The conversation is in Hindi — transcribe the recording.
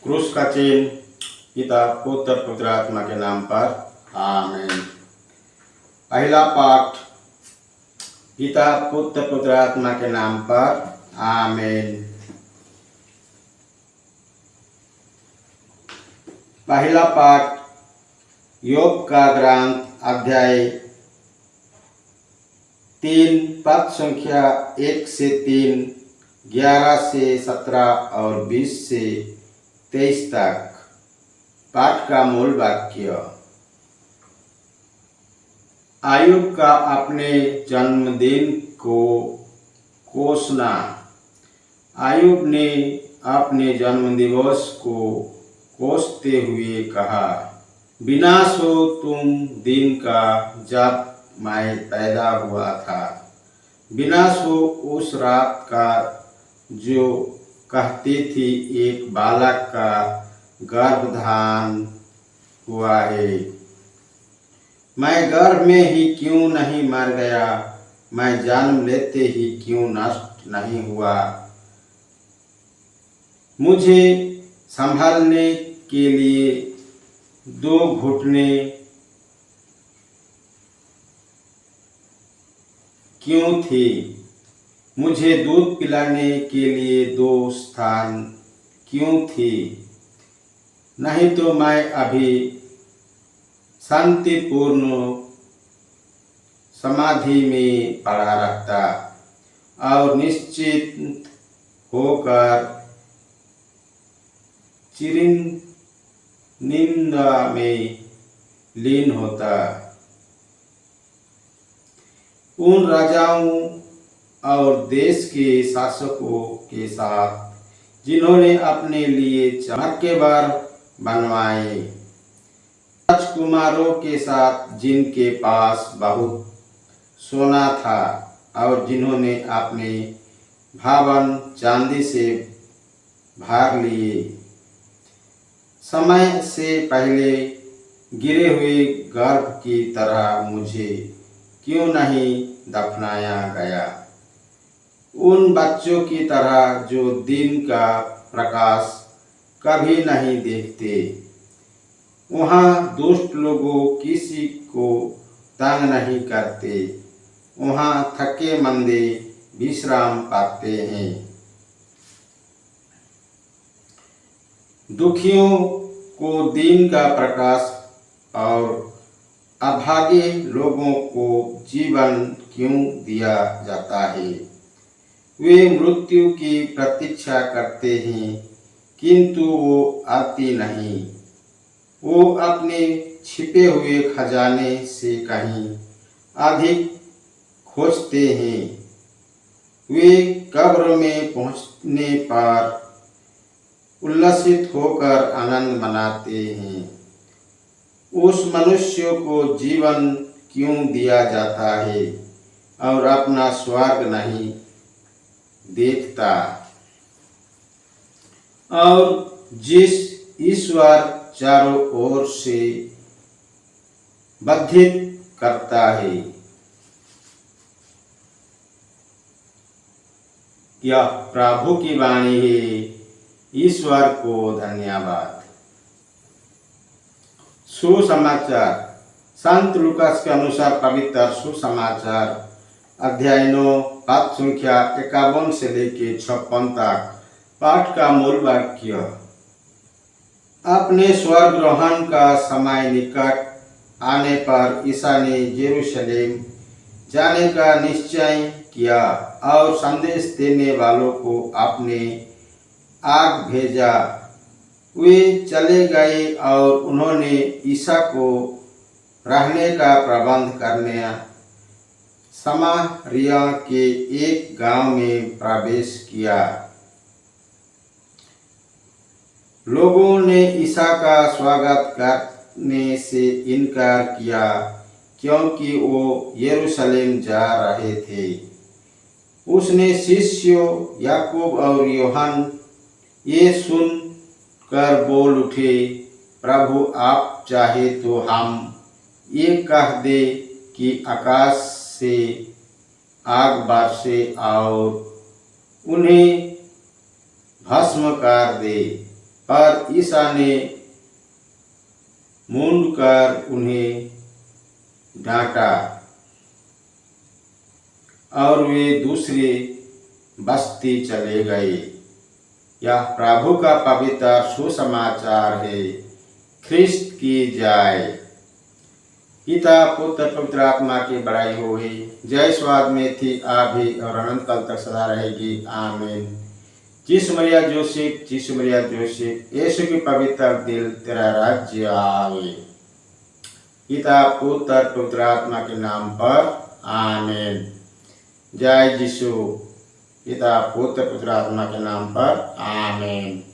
क्रूस का चिन्ह पिता पुत्र पवित्र आत्मा के नाम पर आमीन। पहला पाठ पिता पुत्र पवित्र आत्मा के नाम पर आमीन। पहला पाठ योग का ग्रंथ अध्याय 3 पद संख्या 1 से 3, 11 से 17 और 20 से 23 तक। पाठ का मूल वाक्य। आयुब का अपने जन्मदिन को कोसना। आयुब ने अपने जन्मदिवस को कोसते हुए कहा, विनाश हो तुम दिन का जब मैं पैदा हुआ था, विनाश हो उस रात का जो कहती थी एक बालक का गर्भधान हुआ है। मैं गर्भ में ही क्यों नहीं मर गया, मैं जन्म लेते ही क्यों नष्ट नहीं हुआ। मुझे संभालने के लिए 2 घुटने क्यों थे, मुझे दूध पिलाने के लिए 2 स्थान क्यों थे। नहीं तो मैं अभी शांतिपूर्ण समाधि में पड़ा रहता और निश्चित होकर चिरंजीवी निंदा में लीन होता। उन राजाओं और देश के शासकों के साथ जिन्होंने अपने लिए चमत्कार बनवाए, राजकुमारों के साथ जिनके पास बहुत सोना था और जिन्होंने अपने भवन चांदी से भर लिए। समय से पहले गिरे हुए गर्भ की तरह मुझे क्यों नहीं दफनाया गया। उन बच्चों की तरह जो दिन का प्रकाश कभी नहीं देखते। वहाँ दुष्ट लोगों किसी को तंग नहीं करते, वहाँ थके मंदे विश्राम पाते हैं। दुखियों को दिन का प्रकाश और अभागे लोगों को जीवन क्यों दिया जाता है। वे मृत्यु की प्रतीक्षा करते हैं किंतु वो आती नहीं। वो अपने छिपे हुए खजाने से कहीं अधिक खोजते हैं। वे कब्र में पहुंचने पर उल्लसित होकर आनंद मनाते हैं। उस मनुष्य को जीवन क्यों दिया जाता है और अपना स्वर्ग नहीं देखता। और जिस ईश्वर चारों ओर से बंधित करता है। यह प्रभु की वाणी है। ईश्वर को धन्यवाद। सुसमाचार। संत लूकास के अनुसार पवित्र सुसमाचार अध्याय 9 पद संख्या 51 से लेकर 56 तक। पाठ का मूल वाक्य। अपने स्वर्गारोहण का समय निकट आने पर ईसा ने यरूशलेम जाने का निश्चय किया और संदेश देने वालों को अपने आग भेजा। वे चले गए और उन्होंने ईसा को रहने का प्रबंध करने समारिया के एक गांव में प्रवेश किया। लोगों ने ईसा का स्वागत करने से इनकार किया क्योंकि वो यरूशलेम जा रहे थे। उसने शिष्यों याकूब और यूहन्ना ये सुनकर बोल उठे, प्रभु आप चाहे तो हम ये कह दे कि आकाश से आग बरसे और उन्हें भस्म कर दे। और ईसा ने मूंड कर उन्हें डांटा और वे दूसरी बस्ती चले गए। यह प्रभु का पवित्र सुसमाचार है। ख्रिस्त की जाय। पिता पुत्र पवित्र आत्मा की बड़ाई होगी। जय स्वाद में थी अभी और अनंत काल तक सदा रहेगी। आमीन। जिसु मरिया जोसेफ, जिसु मरिया जोसेफ, यीशु की पवित्र दिल तेरा राज्य आवे। पिता पुत्र पवित्र आत्मा के नाम पर आमीन। जय यीशु। पिता पुत्र पवित्र आत्मा के नाम पर आमीन।